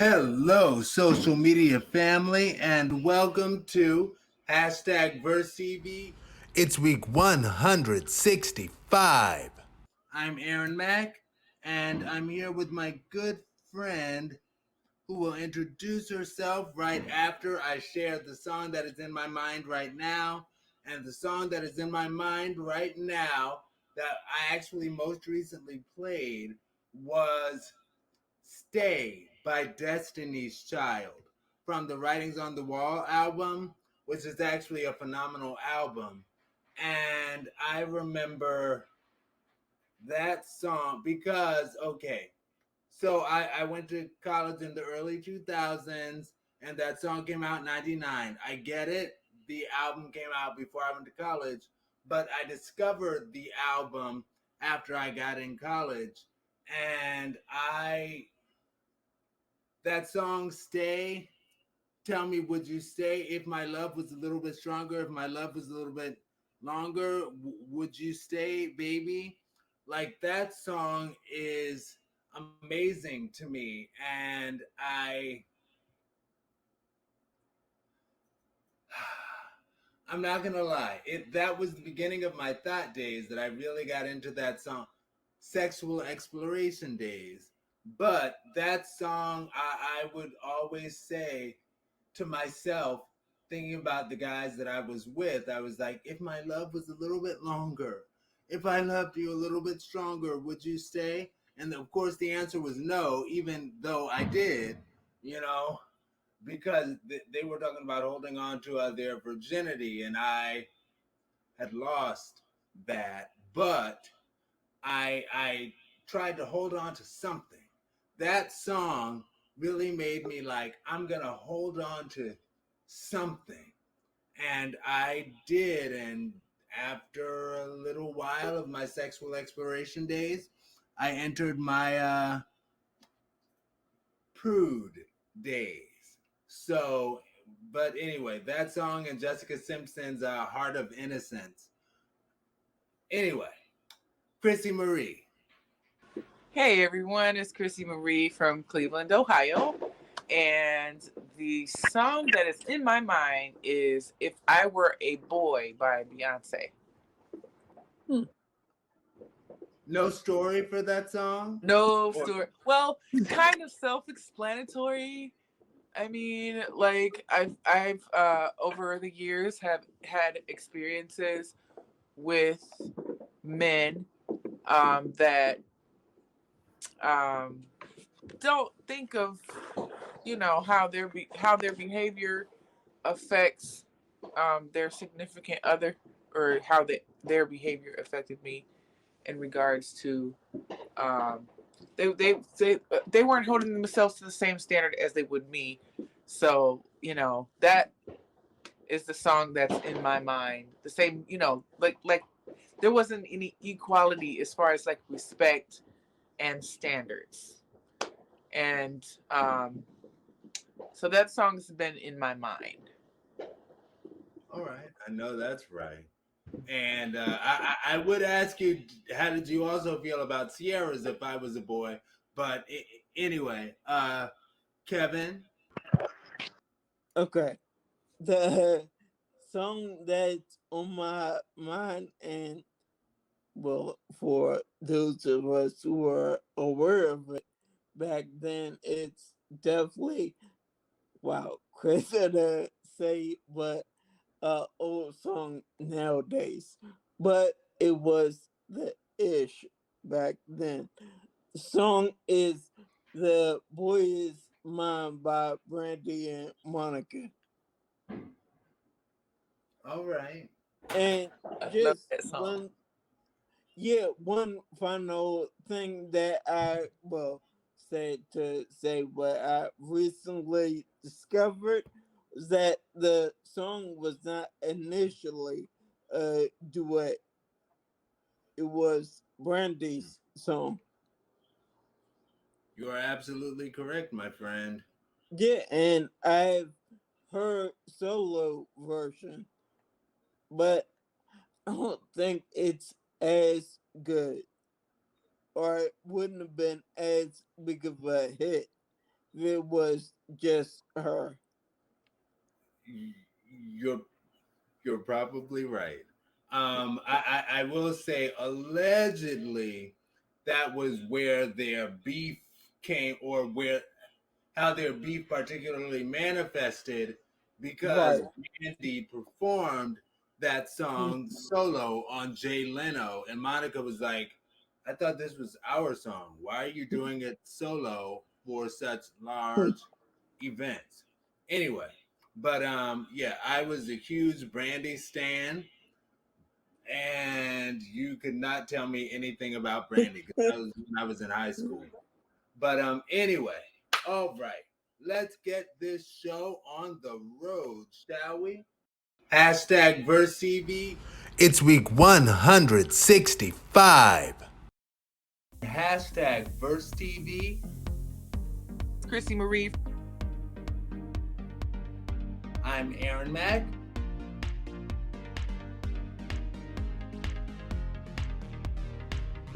Hello, social media family, and welcome to hashtag VerseTV. It's week 165. I'm Aaron Mack, and I'm here with my good friend who will introduce herself right after I share the song that is in my mind right now. And the song that is in my mind right now that I actually most recently played was Stay by Destiny's Child from the Writings on the Wall album, which is actually a phenomenal album. And I remember that song because, okay, so I went to college in the early 2000s and that song came out in 99. I get it. The album came out before I went to college, but I discovered the album after I got in college. And that song Stay, tell me, would you stay if my love was a little bit stronger, if my love was a little bit longer, would you stay, baby? Like, that song is amazing to me, and I'm not gonna lie, that was the beginning of my thought days that I really got into that song, sexual exploration days. But that song, I would always say to myself, thinking about the guys that I was with, I was like, if my love was a little bit longer, if I loved you a little bit stronger, would you stay? And of course, the answer was no, even though I did, you know, because they were talking about holding on to their virginity, and I had lost that. But I tried to hold on to something. That song really made me like, I'm gonna hold on to something. And I did. And after a little while of my sexual exploration days, I entered my prude days. So, but anyway, that song and Jessica Simpson's Heart of Innocence. Anyway, ChrisSEE Marie. Hey everyone, it's ChrisSEE Marie from Cleveland, Ohio. And the song that is in my mind is If I Were a Boy by Beyonce. No story for that song? No story. Well, kind of self-explanatory. I mean, like I've over the years have had experiences with men that um don't think of how their behavior affects their significant other, or how their behavior affected me in regards to um, they weren't holding themselves to the same standard as they would me. So that is the song that's in my mind. The same, like there wasn't any equality as far as like respect and standards, and so that song's been in my mind. All right, I know that's right. And I would ask you, how did you also feel about Sierra's If I Was a Boy? But anyway, Kevin. Okay. The song that's on my mind, and well, for those of us who are aware of it back then, it's definitely, wow, crazy to say, but old song nowadays. But it was the ish back then. The song is The Boy Is Mine by Brandy and Monica. All right. And I love just that song. one final thing that I well said to say what I recently discovered was that the song was not initially a duet. It was Brandy's song. You are absolutely correct, my friend. Yeah, and I've heard solo version, but I don't think it's as good, or it wouldn't have been as big of a hit it was just her. You're you're probably right. I will say allegedly that was where their beef came, or where how their beef particularly manifested, because Right. Brandy performed that song solo on Jay Leno, and Monica was like, "I thought this was our song. Why are you doing it solo for such large events?" Anyway, but yeah, I was a huge Brandy stan, and you could not tell me anything about Brandy because that was when I was in high school. But anyway, all right, let's get this show on the road, shall we? Hashtag Verse TV. It's week 165. Hashtag Verse TV. ChrisSEE Marie. I'm Aaron Mack.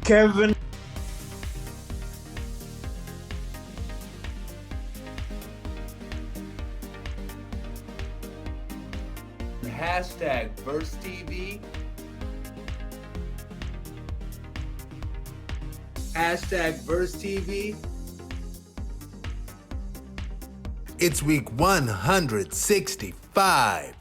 Kevin. Hashtag Verse TV. Hashtag Verse TV. It's week 165.